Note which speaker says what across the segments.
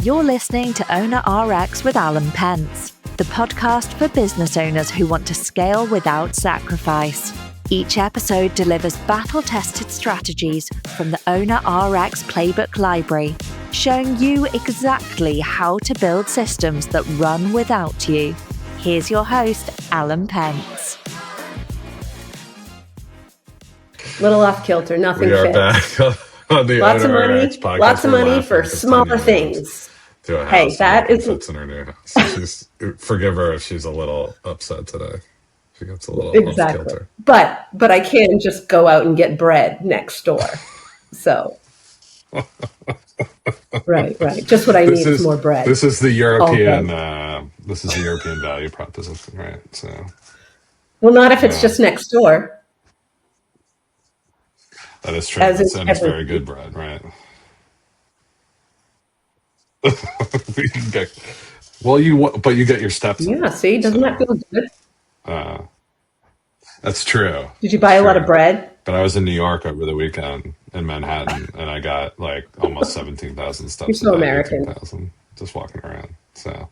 Speaker 1: You're listening to Owner RX with Alan Pentz, the podcast for business owners who want to scale without sacrifice. Each episode delivers battle-tested strategies from the Owner RX Playbook Library, showing you exactly how to build systems that run without you. Here's your host, Alan Pentz.
Speaker 2: Little off kilter, nothing
Speaker 3: We are
Speaker 2: fits.
Speaker 3: back on the
Speaker 2: Lots of
Speaker 3: Owner
Speaker 2: money,
Speaker 3: RX podcast.
Speaker 2: lots of
Speaker 3: We're
Speaker 2: money
Speaker 3: laughing
Speaker 2: for
Speaker 3: because
Speaker 2: smaller
Speaker 3: Tonya
Speaker 2: things.
Speaker 3: to a house
Speaker 2: Hey, that
Speaker 3: and
Speaker 2: is
Speaker 3: fits in her new house. She's, forgive her if she's a little upset today. She gets a little off
Speaker 2: exactly.
Speaker 3: kilter.
Speaker 2: But I can't just go out and get bread next door. So, right. Just what I need is more bread.
Speaker 3: This is the European.
Speaker 2: Okay.
Speaker 3: This is the European value proposition, right? So,
Speaker 2: well, not if it's just next door.
Speaker 3: that is true.
Speaker 2: As
Speaker 3: And it's very good bread, right? But you get your steps in.
Speaker 2: Yeah, see, doesn't that feel good?
Speaker 3: That's true.
Speaker 2: Did you buy a lot of bread?
Speaker 3: But I was in New York over the weekend in Manhattan, and I got like almost 17,000 steps.
Speaker 2: You're so American.
Speaker 3: 18,000 just walking around. So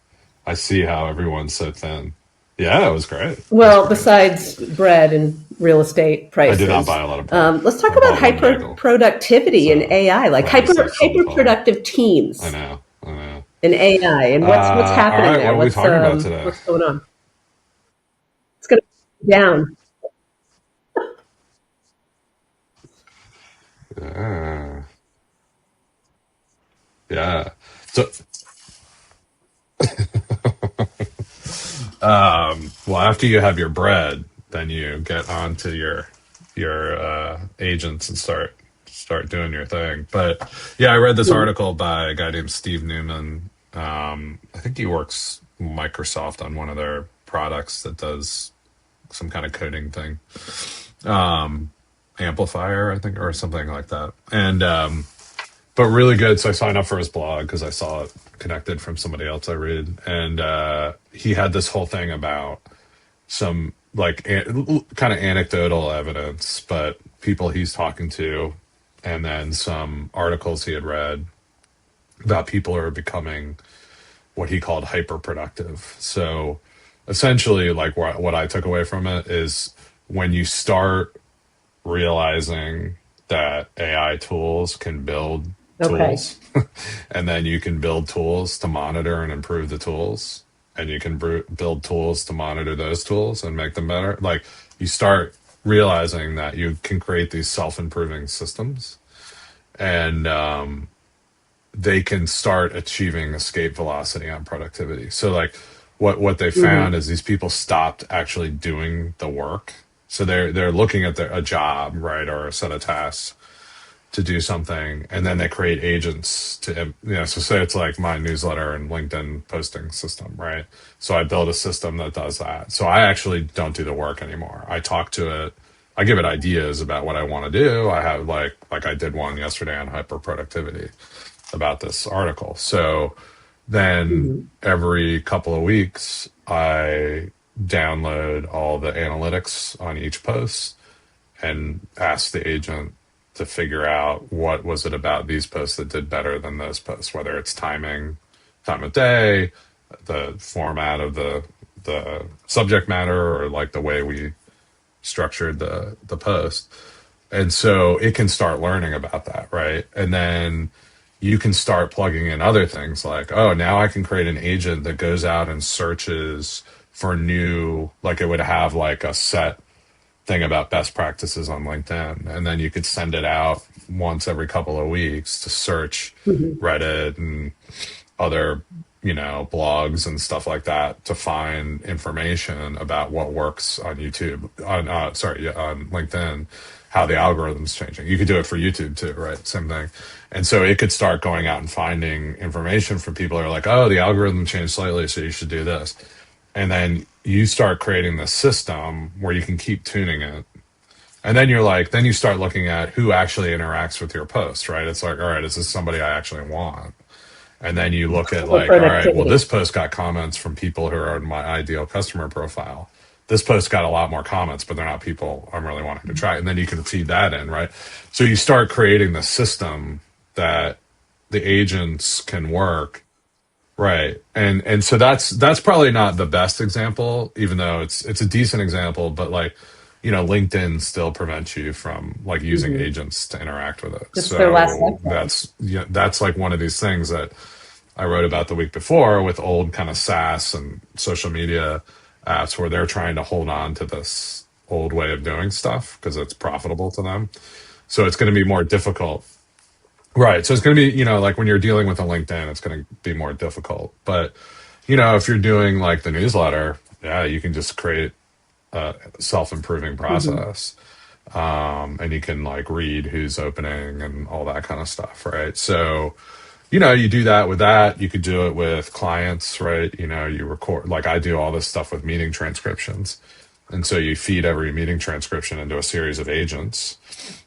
Speaker 3: I see how everyone's so thin. Yeah, it was great.
Speaker 2: Well, besides bread and real estate prices.
Speaker 3: I did not buy a lot of bread.
Speaker 2: Let's talk about hyperproductivity and AI, like hyperproductive teams.
Speaker 3: I know.
Speaker 2: And AI, and what's happening
Speaker 3: right,
Speaker 2: there?
Speaker 3: What are we talking about today?
Speaker 2: What's going on? It's going to go down.
Speaker 3: Yeah. So, well, after you have your bread, then you get onto your agents and start doing your thing. But yeah, I read this article by a guy named Steve Newman. I think he works Microsoft on one of their products that does some kind of coding thing. Amplifier, I think, or something like that. And but really good. So I signed up for his blog because I saw it connected from somebody else I read. And he had this whole thing about some like kind of anecdotal evidence, but people he's talking to, and then some articles he had read about people who are becoming what he called hyperproductive. So essentially, like what I took away from it is when you start realizing that AI tools can build tools, and then you can build tools to monitor and improve the tools, and you can build tools to monitor those tools and make them better. Like you start realizing that you can create these self-improving systems, and they can start achieving escape velocity on productivity. So like what they found is these people stopped actually doing the work. So they're looking at a job, right, or a set of tasks to do something, and then they create agents to, so say it's like my newsletter and LinkedIn posting system, right? So I build a system that does that. So I actually don't do the work anymore. I talk to it. I give it ideas about what I want to do. I have like I did one yesterday on hyperproductivity about this article. So then every couple of weeks, I download all the analytics on each post and ask the agent to figure out what was it about these posts that did better than those posts, whether it's timing, time of day, the format of the subject matter, or like the way we structured the post. And so it can start learning about that, right? And then you can start plugging in other things like, oh, now I can create an agent that goes out and searches for new, like it would have like a set thing about best practices on LinkedIn. And then you could send it out once every couple of weeks to search Reddit and other, blogs and stuff like that to find information about what works on YouTube, on LinkedIn, how the algorithm's changing. You could do it for YouTube too, right? Same thing. And so it could start going out and finding information from people who are like, oh, the algorithm changed slightly, so you should do this. And then you start creating this system where you can keep tuning it. And then then you start looking at who actually interacts with your post, right? It's like, all right, is this somebody I actually want? And then you look at like, all right, well, this post got comments from people who are in my ideal customer profile. This post got a lot more comments, but they're not people I'm really wanting to try. And then you can feed that in, right? So you start creating the system that the agents can work Right. And so that's probably not the best example, even though it's a decent example, but like, LinkedIn still prevents you from like using agents to interact with it.
Speaker 2: It's their last
Speaker 3: So
Speaker 2: lifeline.
Speaker 3: that's like one of these things that I wrote about the week before with old kind of SaaS and social media apps where they're trying to hold on to this old way of doing stuff because it's profitable to them. So it's going to be more difficult. Right. So it's going to be, like when you're dealing with a LinkedIn, it's going to be more difficult. But, if you're doing like the newsletter, yeah, you can just create a self-improving process. And you can like read who's opening and all that kind of stuff. Right. So, you do that with that. You could do it with clients, right? You record, like I do all this stuff with meeting transcriptions. And so you feed every meeting transcription into a series of agents,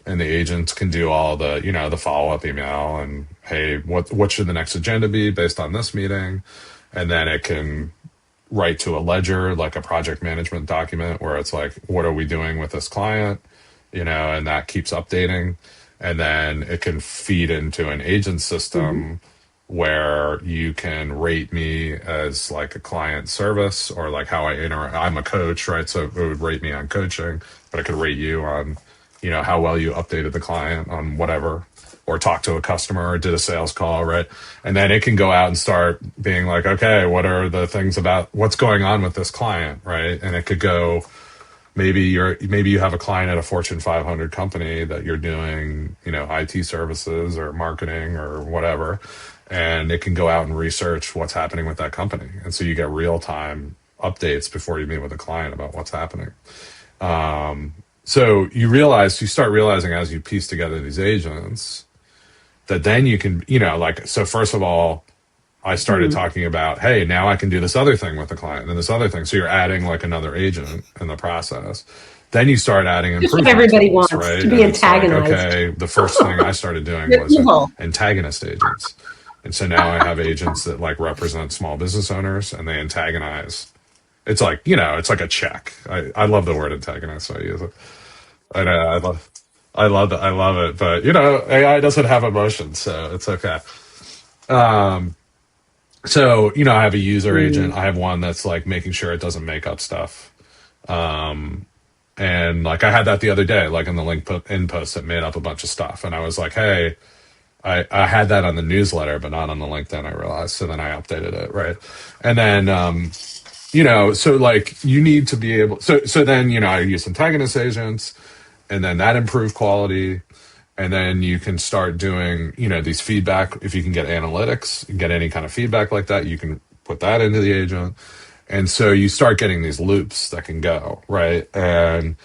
Speaker 3: and the agents can do all the, the follow-up email and, hey, what should the next agenda be based on this meeting? And then it can write to a ledger, like a project management document where it's like, what are we doing with this client? And that keeps updating. And then it can feed into an agent system where you can rate me as like a client service or like how I interact. I'm a coach, right? So it would rate me on coaching, but it could rate you on, how well you updated the client on whatever, or talk to a customer or did a sales call, right? And then it can go out and start being like, okay, what are the things about what's going on with this client, right? And it could go, maybe you have a client at a Fortune 500 company that you're doing, IT services or marketing or whatever, and it can go out and research what's happening with that company. And so you get real-time updates before you meet with a client about what's happening. So you start realizing as you piece together these agents that then you can, so first of all, I started talking about, hey, now I can do this other thing with the client and this other thing. So you're adding like another agent in the process. Then you start adding improvement
Speaker 2: Everybody
Speaker 3: tools,
Speaker 2: wants
Speaker 3: right?
Speaker 2: to be
Speaker 3: And it's like,
Speaker 2: antagonized.
Speaker 3: okay, the first thing I started doing was antagonist agents. And so now I have agents that like represent small business owners and they antagonize. It's like, it's like a check. I love the word antagonist, so I use it. I know, I love it. I love it. But, AI doesn't have emotions, so it's okay. So, I have a user agent. I have one that's like making sure it doesn't make up stuff. And like I had that the other day, like in the LinkedIn post that made up a bunch of stuff. And I was like, hey, I had that on the newsletter, but not on the LinkedIn, I realized. So then I updated it, right? And then, so like you need to be able, so then, I use antagonist agents, and then that improved quality. And then you can start doing, these feedback. If you can get analytics, get any kind of feedback like that, you can put that into the agent. And so you start getting these loops that can go, right? And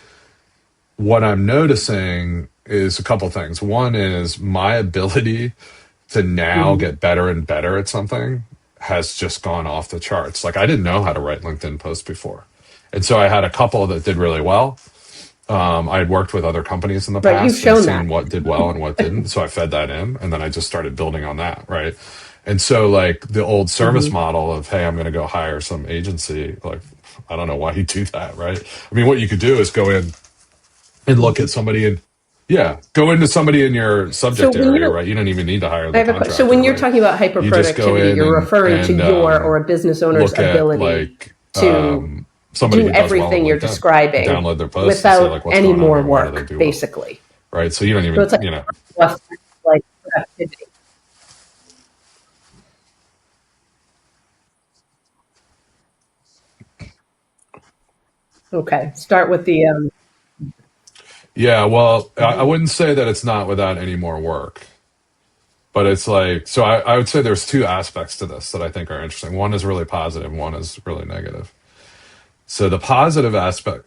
Speaker 3: what I'm noticing is a couple things. One is my ability to now get better and better at something has just gone off the charts. Like I didn't know how to write LinkedIn posts before. And so I had a couple that did really well. I had worked with other companies in the past and seen what did well and what didn't. So I fed that in, and then I just started building on that, right? And so like the old service model of, hey, I'm going to go hire some agency, like, I don't know why you do that, right? I mean, what you could do is go in and look at somebody and, go into somebody in your subject area, right? You don't even need to hire the contractor.
Speaker 2: So when you're talking about hyperproductivity, you're referring to your or a business owner's ability to do everything you're describing
Speaker 3: download their posts
Speaker 2: without
Speaker 3: like, what's
Speaker 2: any more
Speaker 3: on,
Speaker 2: work, basically.
Speaker 3: Right. So you don't even,
Speaker 2: so it's like productivity. Okay. Start with the.
Speaker 3: Yeah. Well, I wouldn't say that it's not without any more work, but it's like, so I would say there's two aspects to this that I think are interesting. One is really positive. One is really negative. So the positive aspect,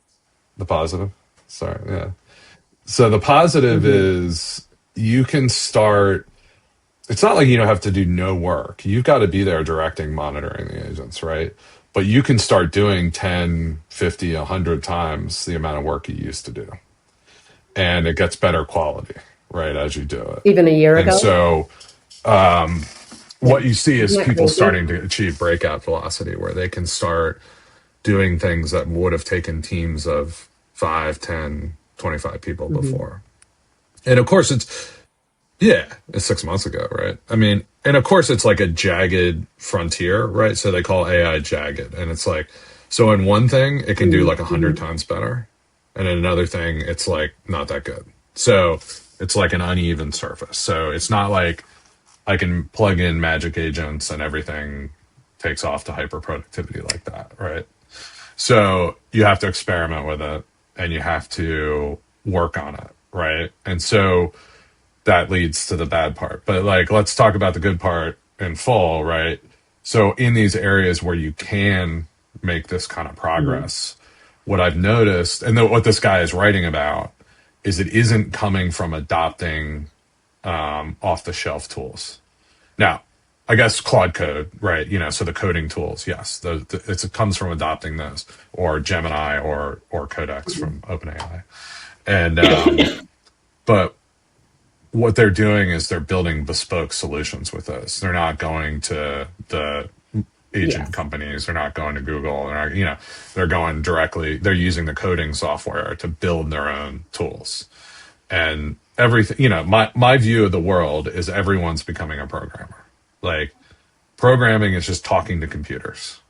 Speaker 3: So the positive is you can start, it's not like you don't have to do no work. You've got to be there directing, monitoring the agents, right? But you can start doing 10, 50, 100 times the amount of work you used to do. And it gets better quality, right, as you do it.
Speaker 2: Even a year ago?
Speaker 3: And so what you see is people starting to achieve breakout velocity where they can start doing things that would have taken teams of 5, 10, 25 people before. And of course, Yeah, it's 6 months ago, right? I mean, and of course it's like a jagged frontier, right? So they call AI jagged, and it's like, so in one thing it can do like 100 times better, and in another thing it's like not that good. So it's like an uneven surface. So it's not like I can plug in magic agents and everything takes off to hyper productivity like that, right? So you have to experiment with it and you have to work on it, right? And so that leads to the bad part. But like, let's talk about the good part in full, right? So in these areas where you can make this kind of progress, what I've noticed, and what this guy is writing about, is it isn't coming from adopting off the shelf tools. Now, I guess Claude Code, right? So the coding tools, yes, it comes from adopting those, or Gemini, or Codex from OpenAI, and but what they're doing is they're building bespoke solutions with those. They're not going to the agent companies. They're not going to Google. They're not, they're going directly. They're using the coding software to build their own tools, and everything. My view of the world is everyone's becoming a programmer. Like, programming is just talking to computers.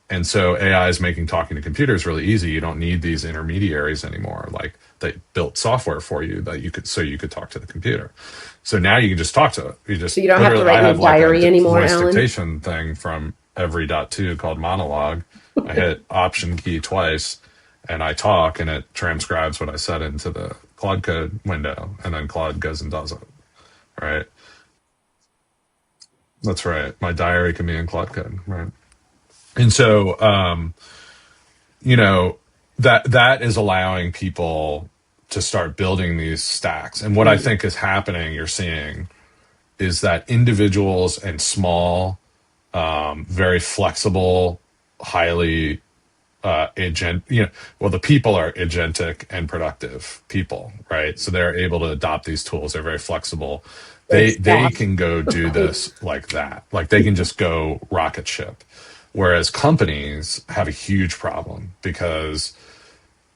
Speaker 3: And so AI is making talking to computers really easy. You don't need these intermediaries anymore. Like, they built software for you that you could talk to the computer. So now you can just talk to it.
Speaker 2: So you don't have to write in a diary anymore,
Speaker 3: voice
Speaker 2: Alan.
Speaker 3: dictation thing from every.2 called monologue. I hit Option key twice and I talk, and it transcribes what I said into the Claude Code window, and then Claude goes and does it. Right? That's right. My diary can be in Claude Code. Right. And so, that is allowing people to start building these stacks. And what I think is happening, you're seeing, is that individuals and small, very flexible, highly the people are agentic and productive people, right? So they're able to adopt these tools. They're very flexible. They can go do this like that. Like, they can just go rocket ship. Whereas companies have a huge problem because,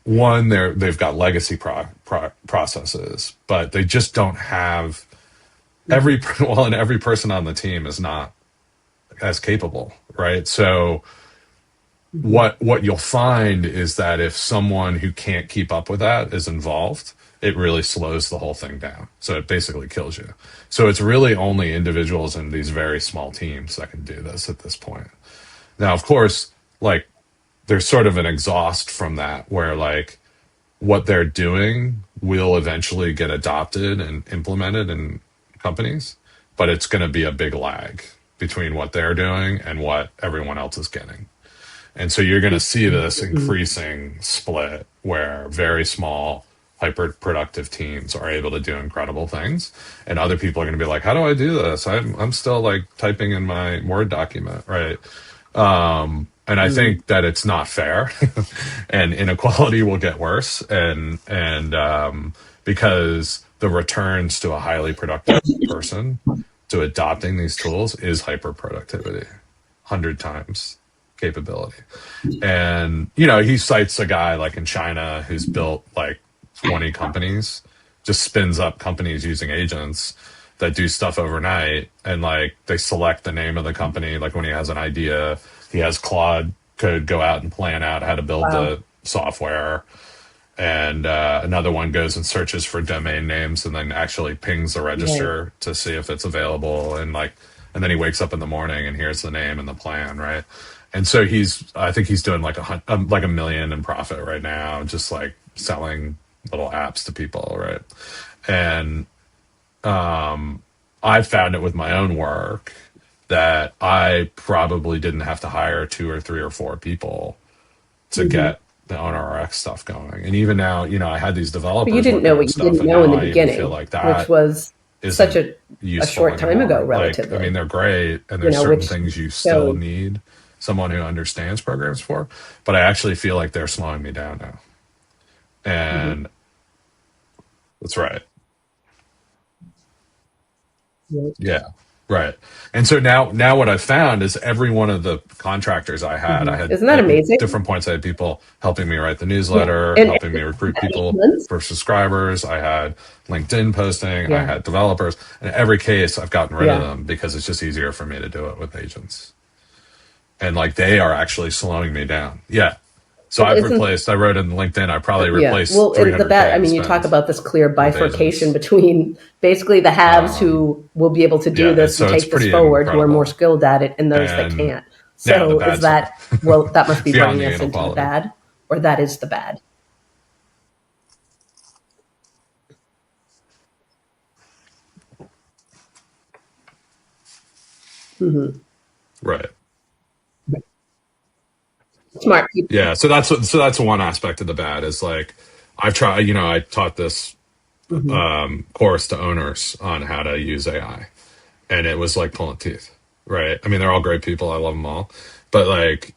Speaker 3: one, they've got legacy processes, but they just don't have and every person on the team is not as capable, right? So what you'll find is that if someone who can't keep up with that is involved, it really slows the whole thing down. So it basically kills you. So it's really only individuals in these very small teams that can do this at this point. Now, of course, like, there's sort of an exhaust from that where, like, what they're doing will eventually get adopted and implemented in companies, but it's going to be a big lag between what they're doing and what everyone else is getting. And so you're going to see this increasing split where very small, hyper productive teams are able to do incredible things, and other people are going to be like, how do I do this? I'm still like typing in my Word document, right? And I think that it's not fair, and inequality will get worse, and because the returns to a highly productive person to adopting these tools is hyper productivity, 100 times capability. And he cites a guy like in China who's built like 20 companies, just spins up companies using agents that do stuff overnight, and like they select the name of the company. Like, when he has an idea, he has Claude Code go out and plan out how to build the software, and another one goes and searches for domain names and then actually pings the register to see if it's available, and then he wakes up in the morning and here's the name and the plan, right? And so I think he's doing like $1 million in profit right now, just like selling little apps to people, right? And I found it with my own work that I probably didn't have to hire 2 or 3 or 4 people to get the OnRX stuff going. And even now, I had these developers.
Speaker 2: But you didn't know what you didn't know in the beginning, feel like that, which was such a short time ago, relatively.
Speaker 3: Like, I mean, they're great, and there's certain things you still need someone who understands programs for, but I actually feel like they're slowing me down now. And that's right. Yeah. Right. And so now what I found is every one of the contractors I had
Speaker 2: Isn't that
Speaker 3: at
Speaker 2: amazing?
Speaker 3: different points, I had people helping me write the newsletter,
Speaker 2: And
Speaker 3: helping me recruit people for subscribers. I had LinkedIn posting. I had developers. In every case, I've gotten rid of them because it's just easier for me to do it with agents. And like, they are actually slowing me down. Yeah. So I wrote in LinkedIn, I probably replaced 300K.
Speaker 2: You talk about this clear bifurcation between basically the haves who will be able to do this and take this forward, who are more skilled at it, and those that can't. So is that, well, that must be bringing us into the bad, or that is the bad?
Speaker 3: Right.
Speaker 2: Smart people.
Speaker 3: Yeah. So that's one aspect of the bad is like, I've tried, I taught this course to owners on how to use AI, and it was like pulling teeth. Right. I mean, they're all great people. I love them all, but like,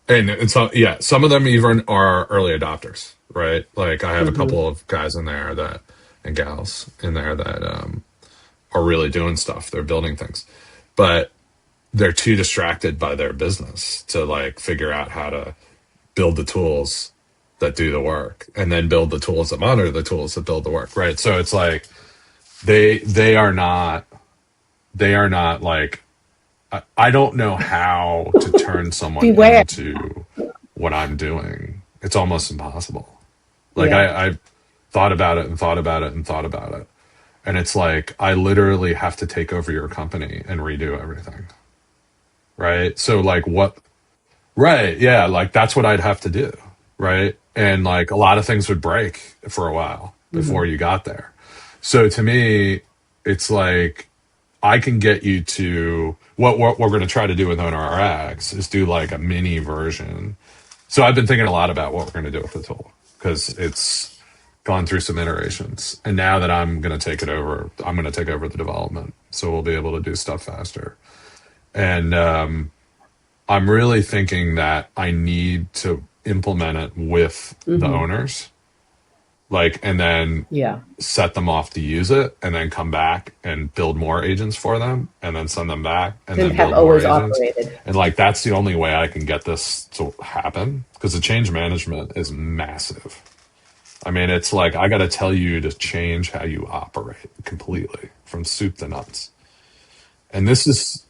Speaker 3: and so, yeah, some of them even are early adopters, right? Like, I have a couple of guys in there and gals in there that are really doing stuff. They're building things, but they're too distracted by their business to like figure out how to build the tools that do the work, and then build the tools that monitor the tools that build the work, right? So it's like they are not like, I don't know how to turn someone into what I'm doing. It's almost impossible. Like, I thought about it and thought about it and thought about it, and it's like, I literally have to take over your company and redo everything. Right. So like, what? Right. Yeah. Like, that's what I'd have to do. Right. And like, a lot of things would break for a while before you got there. So to me, it's like, I can get you to what we're going to try to do with Owner RX is do like a mini version. So I've been thinking a lot about what we're going to do with the tool, because it's gone through some iterations. And now that I'm going to take it over, I'm going to take over the development. So we'll be able to do stuff faster. And I'm really thinking that I need to implement it with the owners, like, and then set them off to use it, and then come back and build more agents for them, and then send them back, and then build more agents. Operated. And like, that's the only way I can get this to happen, because the change management is massive. I mean, it's like, I got to tell you to change how you operate completely from soup to nuts. And this is,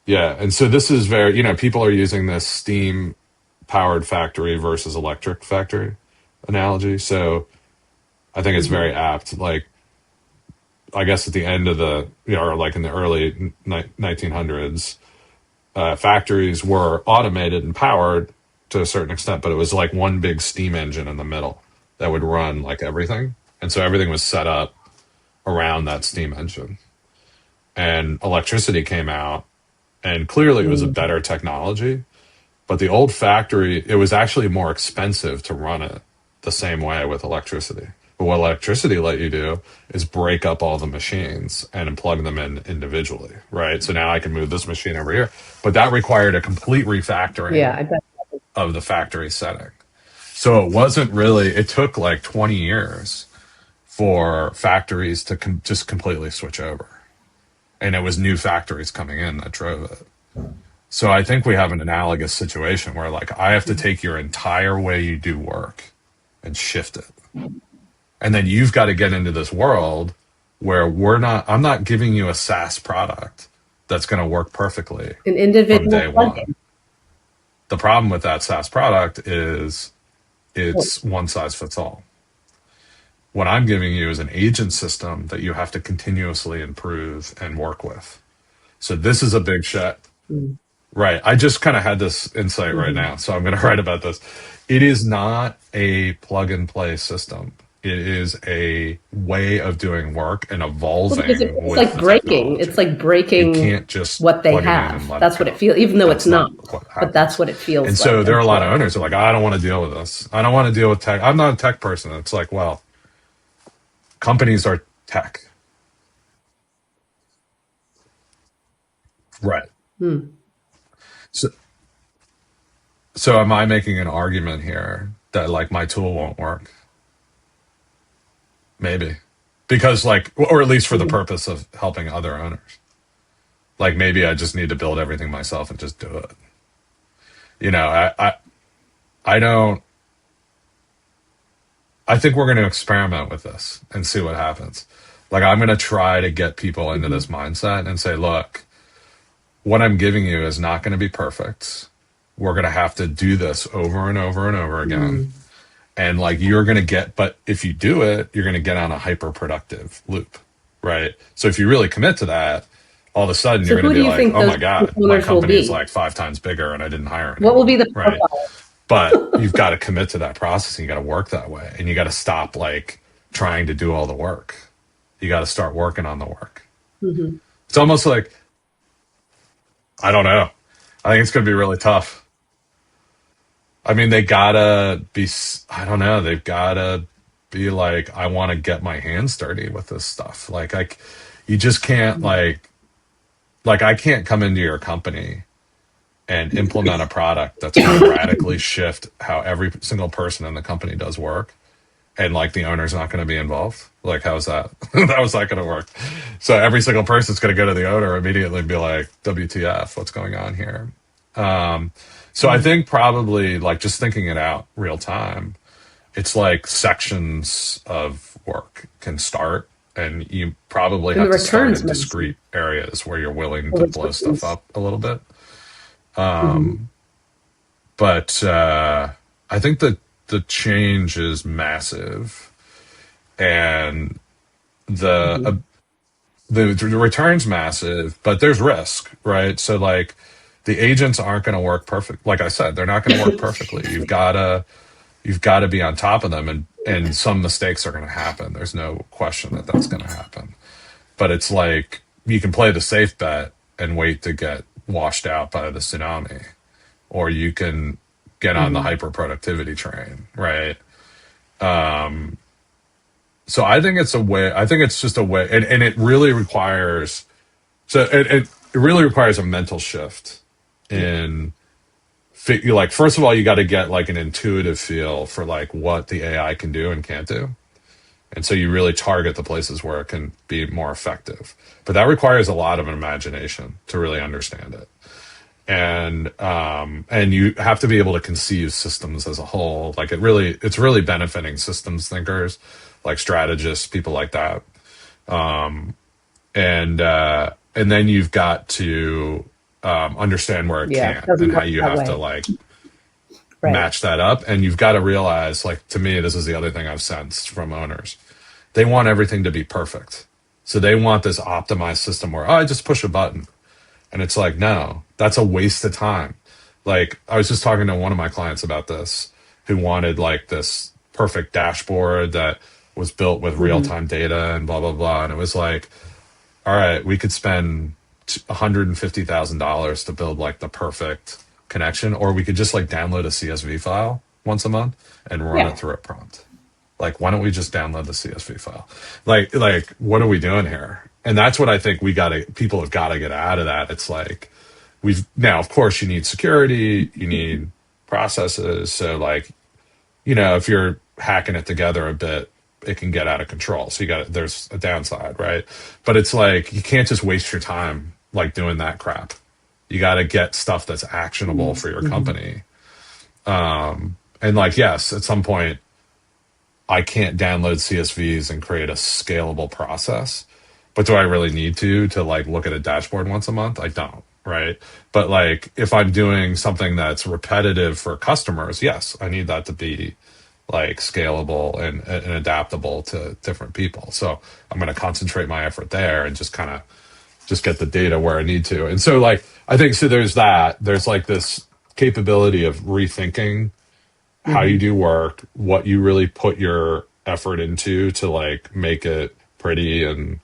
Speaker 3: yeah. And so this is very, people are using this steam powered factory versus electric factory analogy. So I think it's very apt. Like, I guess at the end of or like in the early 1900s, factories were automated and powered to a certain extent, but it was like one big steam engine in the middle that would run like everything. And so everything was set up around that steam engine. And electricity came out, and clearly it was a better technology, but the old factory, it was actually more expensive to run it the same way with electricity. But what electricity let you do is break up all the machines and plug them in individually, right? So now I can move this machine over here, but that required a complete refactoring of the factory setting. So it wasn't really, it took like 20 years for factories to just completely switch over. And it was new factories coming in that drove it. So I think we have an analogous situation where like, I have to take your entire way you do work and shift it. And then you've got to get into this world where I'm not giving you a SaaS product that's going to work perfectly
Speaker 2: an individual
Speaker 3: from day one. The problem with that SaaS product is it's one size fits all. What I'm giving you is an agent system that you have to continuously improve and work with. So this is a big shift. Right. I just kind of had this insight right now, so I'm going to write about this. It is not a plug and play system. It is a way of doing work and evolving.
Speaker 2: It's like breaking. It's like breaking.
Speaker 3: You can't just
Speaker 2: what they have. That's what it feels, even though it's not. But that's what it feels.
Speaker 3: And so there are a lot of owners who are like, I don't want to deal with this. I don't want to deal with tech. I'm not a tech person. It's like, well, companies are tech. Right. So am I making an argument here that like my tool won't work? Maybe. because like, or at least for the purpose of helping other owners. Like maybe I just need to build everything myself and just do it. You know, I don't, I think we're going to experiment with this and see what happens. Like I'm going to try to get people into this mindset and say, look, what I'm giving you is not going to be perfect. We're going to have to do this over and over and over again. And like, you're going to get, but if you do it, you're going to get on a hyper productive loop, right? So if you really commit to that, all of a sudden you're going to be like, oh my God, my company is like 5 times bigger and I didn't hire anyone.
Speaker 2: What will be the
Speaker 3: right? But you've got to commit to that process and you got to work that way. And you got to stop like trying to do all the work. You got to start working on the work. It's almost like, I don't know. I think it's going to be really tough. I mean, they gotta be, I don't know. They've gotta be like, I want to get my hands dirty with this stuff. Like you just can't like I can't come into your company and implement a product that's going to radically shift how every single person in the company does work. And like the owner's not going to be involved. Like, how's that? How's that going to work? So every single person's going to go to the owner immediately and be like, WTF, what's going on here? So I think probably like just thinking it out real time, it's like sections of work can start and you probably have to start in discrete areas where you're willing to blow stuff up a little bit. But I think that the change is massive and the return's massive, but there's risk, right? So like the agents aren't going to work perfect. Like I said, they're not going to work perfectly. You've got to be on top of them and some mistakes are going to happen. There's no question that that's going to happen, but it's like, you can play the safe bet and wait to get washed out by the tsunami, or you can get on the hyper productivity train, right? So I think it's a way. I think it's just a way, and it really requires. So it really requires a mental shift in. Like, first of all, you got to get like an intuitive feel for like what the AI can do and can't do, and so you really target the places where it can be more effective. But that requires a lot of imagination to really understand it. And you have to be able to conceive systems as a whole. Like it's really benefiting systems thinkers, like strategists, people like that. And then you've got to understand where it can't and how you have to like match that up. And you've got to realize, like, to me, this is the other thing I've sensed from owners. They want everything to be perfect. So they want this optimized system where, I just push a button. And it's like, no, that's a waste of time. Like, I was just talking to one of my clients about this, who wanted like this perfect dashboard that was built with real-time data and blah, blah, blah. And it was like, all right, we could spend $150,000 to build like the perfect connection, or we could just like download a CSV file once a month and run it through a prompt. Like, why don't we just download the CSV file? Like, what are we doing here? And that's what I think people have got to get out of that. It's like, now, of course, you need security, you need processes. So like, if you're hacking it together a bit, it can get out of control. So there's a downside, right? But it's like, you can't just waste your time like doing that crap. You got to get stuff that's actionable for your company. And like, yes, at some point, I can't download CSVs and create a scalable process, but do I really need to like look at a dashboard once a month? I don't, right? But like, if I'm doing something that's repetitive for customers, yes, I need that to be like scalable and adaptable to different people. So I'm going to concentrate my effort there and just get the data where I need to. And so like, I think, so there's like this capability of rethinking how you do work, what you really put your effort into to like make it pretty and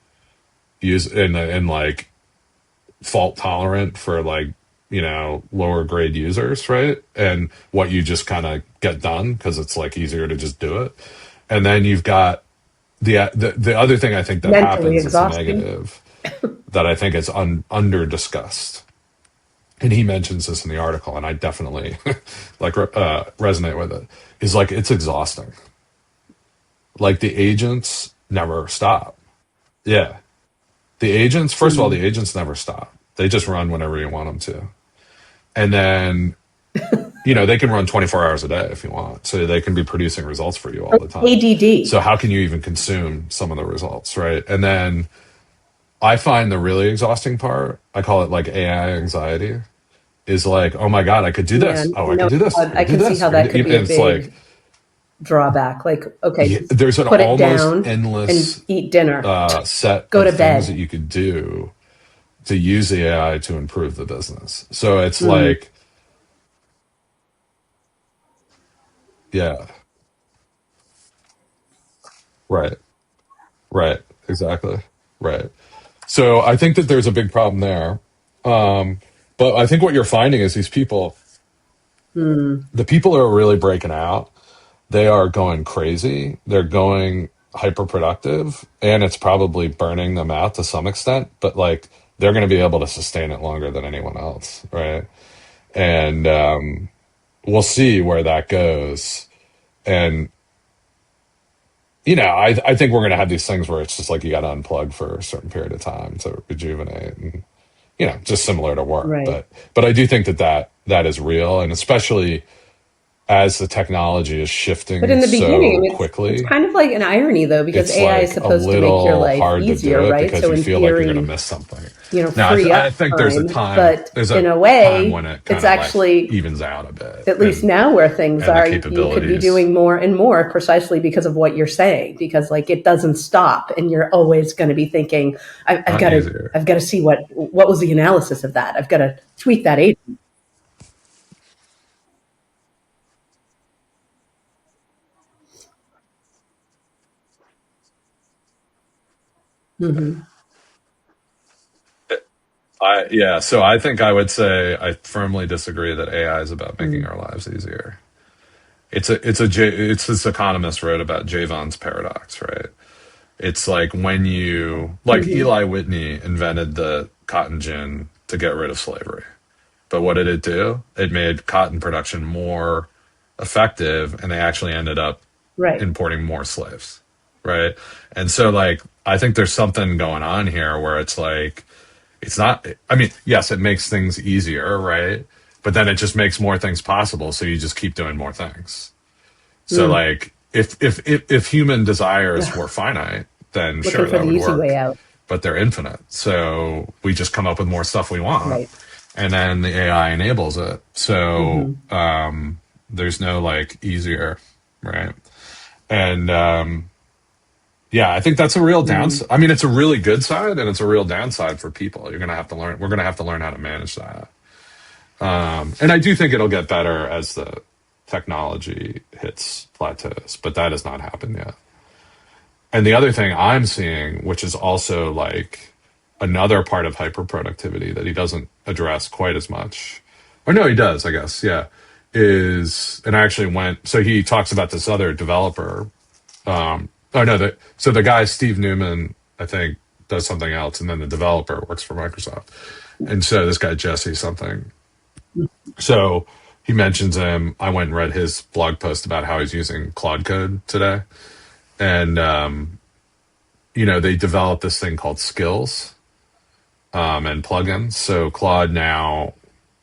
Speaker 3: use and like fault tolerant for like, lower grade users, right? And what you just kind of get done because it's like easier to just do it. And then you've got the other thing I think that happens is negative that I think is under discussed. And he mentions this in the article, and I definitely like resonate with it, is like, it's exhausting. Like the agents never stop. Yeah. The agents, first of all, the agents never stop. They just run whenever you want them to. And then, they can run 24 hours a day if you want. So they can be producing results for you all the time.
Speaker 2: ADD.
Speaker 3: So how can you even consume some of the results, right? And then I find the really exhausting part, I call it like AI anxiety, is like, oh my God, I could do this.
Speaker 2: Yeah,
Speaker 3: I could do this.
Speaker 2: I can see how that could be a big drawback. Like, okay,
Speaker 3: there's an
Speaker 2: put it
Speaker 3: almost
Speaker 2: down
Speaker 3: endless
Speaker 2: and eat dinner.
Speaker 3: Set
Speaker 2: Go
Speaker 3: of
Speaker 2: to bed.
Speaker 3: things that you could do to use the AI to improve the business. So it's like, yeah, right, exactly, right. So I think that there's a big problem there. But I think what you're finding is these people, the people who are really breaking out, they are going crazy. They're going hyper productive, and it's probably burning them out to some extent, but like they're going to be able to sustain it longer than anyone else. Right. And, we'll see where that goes. And, I think we're going to have these things where it's just like you got to unplug for a certain period of time to rejuvenate and, just similar to work.
Speaker 2: Right.
Speaker 3: But I do think that is real. And especially as the technology is shifting
Speaker 2: But in the beginning,
Speaker 3: quickly,
Speaker 2: it's kind of like an irony, though, because
Speaker 3: it's
Speaker 2: AI
Speaker 3: like
Speaker 2: is supposed to make your life easier, right?
Speaker 3: Because
Speaker 2: So
Speaker 3: you
Speaker 2: in
Speaker 3: feel
Speaker 2: theory,
Speaker 3: like you're going to miss something.
Speaker 2: Now, I
Speaker 3: think there's a time,
Speaker 2: but in a way,
Speaker 3: when it
Speaker 2: it's actually
Speaker 3: like evens out a bit.
Speaker 2: At least now where things are, you could be doing more and more precisely because of what you're saying, because like it doesn't stop, and you're always going to be thinking, I've got to see what was the analysis of that. I've got to tweak that agent. Mm-hmm.
Speaker 3: So I think I would say I firmly disagree that AI is about making our lives easier. It's this economist wrote about Javon's paradox, right? It's like when Eli Whitney invented the cotton gin to get rid of slavery. But what did it do? It made cotton production more effective, and they actually ended up importing more slaves, right? And so like I think there's something going on here where it's like, it's not, I mean, yes, it makes things easier, right? But then it just makes more things possible. So you just keep doing more things. So like if human desires were finite, then sure, that would work.
Speaker 2: Way out.
Speaker 3: But they're infinite. So we just come up with more stuff we want.
Speaker 2: Right.
Speaker 3: And then the AI enables it. So there's no like easier, right? And I think that's a real downside. I mean, it's a really good side and it's a real downside for people. We're going to have to learn how to manage that. And I do think it'll get better as the technology hits plateaus, but that has not happened yet. And the other thing I'm seeing, which is also like another part of hyperproductivity that he doesn't address quite as much, or no, he does, I guess, yeah, and I actually so he talks about this other developer. So the guy, Steve Newman, I think, does something else, and then the developer works for Microsoft. And so this guy, Jesse something. So he mentions him. I went and read his blog post about how he's using Claude Code today. And, they developed this thing called skills and plugins. So Claude now,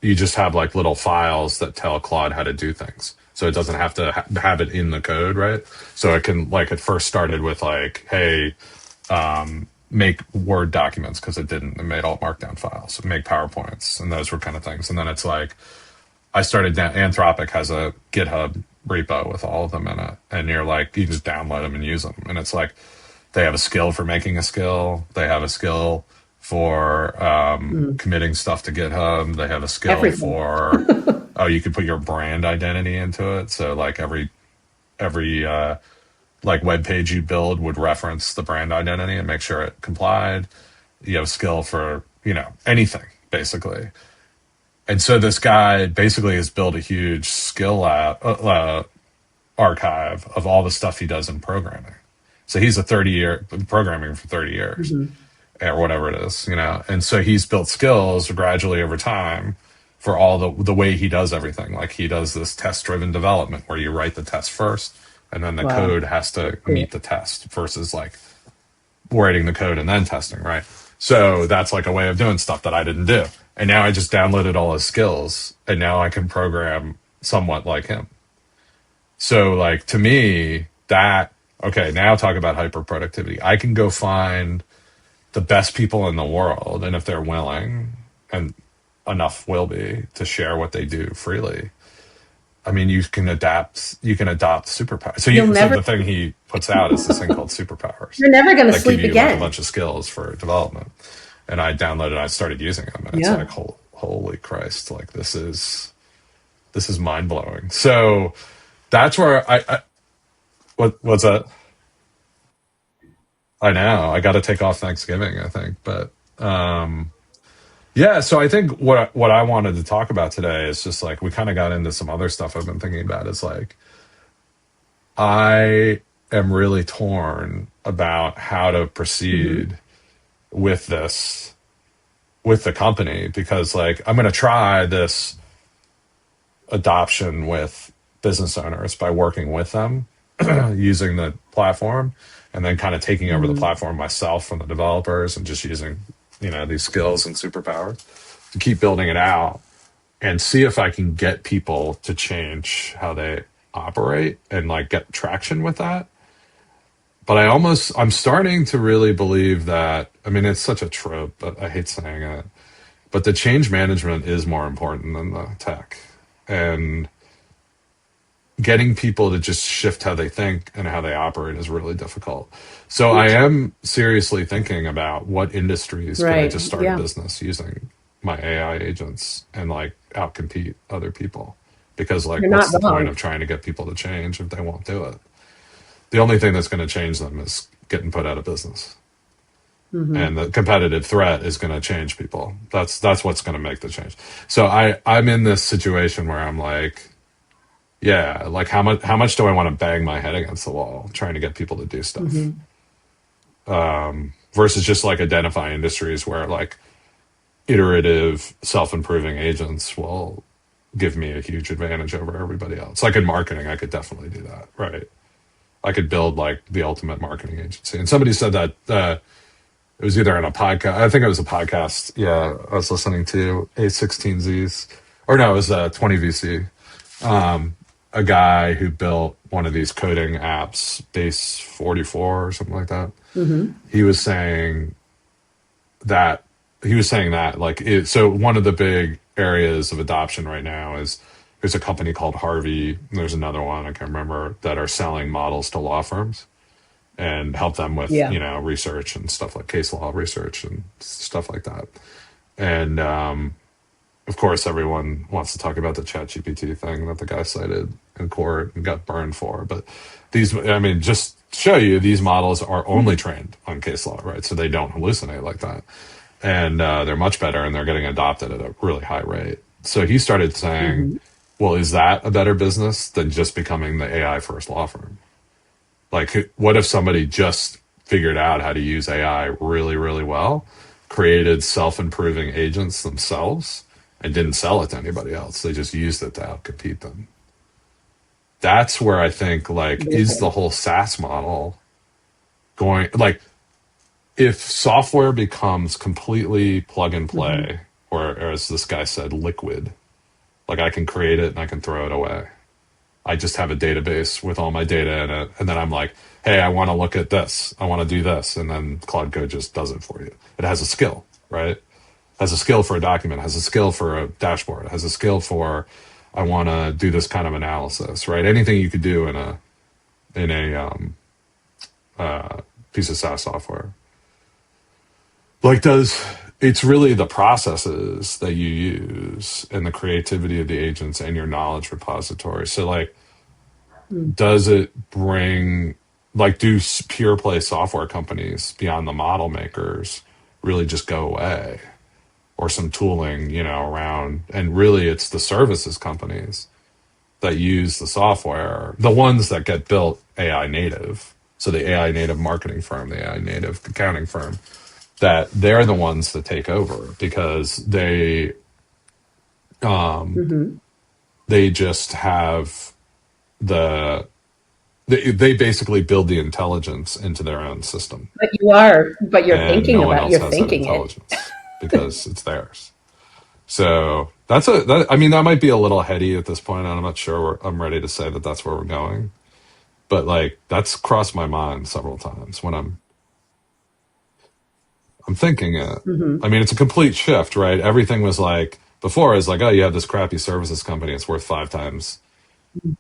Speaker 3: you just have like little files that tell Claude how to do things. So it doesn't have to have it in the code, right? So it can, like, it first started with like, hey, make Word documents, because it didn't. It made all Markdown files. Make PowerPoints, and those were kind of things. And then it's like, I started, Anthropic has a GitHub repo with all of them in it. And you're like, you just download them and use them. And it's like, they have a skill for making a skill. They have a skill for committing stuff to GitHub. They have a skill for, you can put your brand identity into it. So like every like web page you build would reference the brand identity and make sure it complied. You have a skill for, anything basically. And so this guy basically has built a huge skill archive of all the stuff he does in programming. So he's programming for 30 years or whatever it is, And so he's built skills gradually over time for all the way he does everything. Like he does this test-driven development where you write the test first, and then the code has to meet the test versus like writing the code and then testing, right? So that's like a way of doing stuff that I didn't do. And now I just downloaded all his skills, and now I can program somewhat like him. So like, to me, that, okay, now talk about hyper productivity. I can go find the best people in the world, and if they're willing, and enough will be, to share what they do freely, I mean, you can adopt superpowers. So the thing he puts out is this thing called superpowers.
Speaker 2: You're never going to sleep
Speaker 3: give you
Speaker 2: again.
Speaker 3: Like a bunch of skills for development. And I downloaded, I started using them, and it's like, holy Christ, like this is mind blowing. So that's where what's that? I know I got to take off Thanksgiving, I think, but yeah. So I think what I wanted to talk about today is just like, we kind of got into some other stuff I've been thinking about. Is like, I am really torn about how to proceed with this, with the company, because like, I'm going to try this adoption with business owners by working with them using the platform, and then kind of taking over the platform myself from the developers, and just using, these skills and superpowers to keep building it out and see if I can get people to change how they operate and like get traction with that. But I'm starting to really believe that, I mean, it's such a trope, but I hate saying it, but the change management is more important than the tech. And getting people to just shift how they think and how they operate is really difficult. So I am seriously thinking about what industries can I just start a business using my AI agents and like outcompete other people. Because like, what's the point of trying to get people to change if they won't do it? The only thing that's going to change them is getting put out of business. And the competitive threat is going to change people. That's what's going to make the change. So I'm in this situation where I'm like, yeah, like how much do I want to bang my head against the wall trying to get people to do stuff? Versus just like identify industries where like iterative self-improving agents will give me a huge advantage over everybody else. Like in marketing, I could definitely do that, right? I could build like the ultimate marketing agency. And somebody said that it was either on a podcast. I think it was a podcast. Yeah, I was listening to A16Z's, or no, it was 20VC. A guy who built one of these coding apps, Base 44 or something like that. He was saying that like so one of the big areas of adoption right now is there's a company called Harvey, and there's another one I can't remember, that are selling models to law firms and help them with research and stuff, like case law research and stuff like that. And of course, everyone wants to talk about the ChatGPT thing that the guy cited in court and got burned for. But just show you, these models are only trained on case law, right? So they don't hallucinate like that. And they're much better, and they're getting adopted at a really high rate. So he started saying, well, is that a better business than just becoming the AI first law firm? Like, what if somebody just figured out how to use AI really, really well, created self-improving agents themselves, and didn't sell it to anybody else? They just used it to outcompete them. That's where I think, like, is the whole SaaS model going, like, if software becomes completely plug and play, or as this guy said, liquid, like I can create it and I can throw it away. I just have a database with all my data in it, and then I'm like, hey, I want to look at this, I want to do this, and then Claude Code just does it for you. It has a skill, right? It has a skill for a document, has a skill for a dashboard, it has a skill for, I want to do this kind of analysis, right? Anything you could do in a piece of SaaS software. Like, it's really the processes that you use and the creativity of the agents and your knowledge repository. So like, does it bring, like, do pure play software companies beyond the model makers really just go away? Or some tooling, around, and really it's the services companies that use the software, the ones that get built AI native. So the AI native marketing firm, the AI native accounting firm, that they're the ones that take over, because they just have the They basically build the intelligence into their own system.
Speaker 2: But you're thinking about, you're thinking it.
Speaker 3: Because it's theirs. So I mean, that might be a little heady at this point. I'm not sure I'm ready to say that that's where we're going. But like, that's crossed my mind several times when I'm thinking it.
Speaker 2: Mm-hmm.
Speaker 3: I mean, it's a complete shift, right? Everything was like, before is like, oh, you have this crappy services company, it's worth 5 times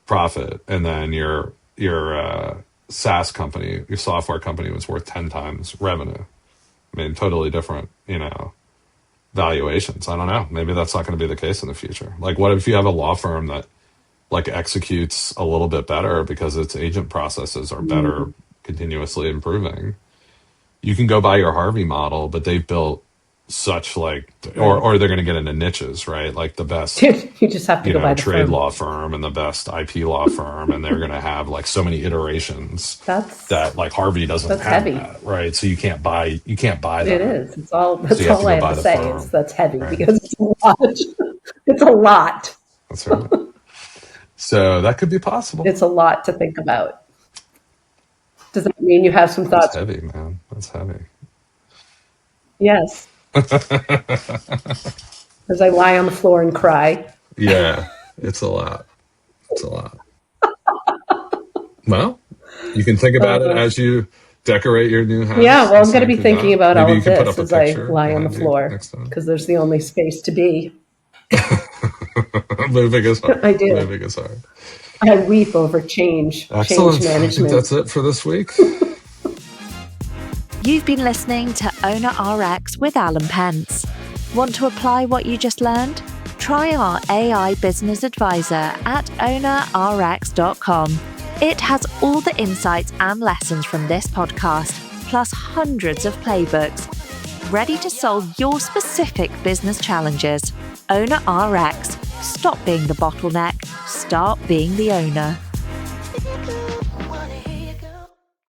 Speaker 3: profit. And then your SaaS company, your software company was worth 10 times revenue. I mean, totally different, valuations. I don't know. Maybe that's not going to be the case in the future. Like, what if you have a law firm that like executes a little bit better because its agent processes are better, continuously improving? You can go buy your Harvey model, but they've built such like, or they're going to get into niches, right? Like the best,
Speaker 2: you just have to go buy the
Speaker 3: trade
Speaker 2: firm.
Speaker 3: law firm and the best IP law firm, and they're going to have like so many iterations that like Harvey doesn't have
Speaker 2: heavy.
Speaker 3: that, right? So you can't buy that.
Speaker 2: It is. That's all I have to say is that's heavy, right? Because it's a lot. It's a lot.
Speaker 3: That's right. So that could be possible.
Speaker 2: It's a lot to think about. Does that mean you have some thoughts?
Speaker 3: That's heavy, man. That's heavy.
Speaker 2: Yes. As I lie on the floor and cry.
Speaker 3: Yeah, it's a lot. It's a lot. Well, you can think about it as you decorate your new house.
Speaker 2: Yeah, well, I'm going to be thinking about all of this as I lie on the floor, because there's the only space to be.
Speaker 3: Moving is hard.
Speaker 2: I do.
Speaker 3: Moving is hard.
Speaker 2: I weep over change management.
Speaker 3: I think that's it for this week.
Speaker 1: You've been listening to Owner RX with Alan Pentz. Want to apply what you just learned? Try our AI business advisor at ownerrx.com. It has all the insights and lessons from this podcast, plus hundreds of playbooks, ready to solve your specific business challenges. Owner RX. Stop being the bottleneck. Start being the owner.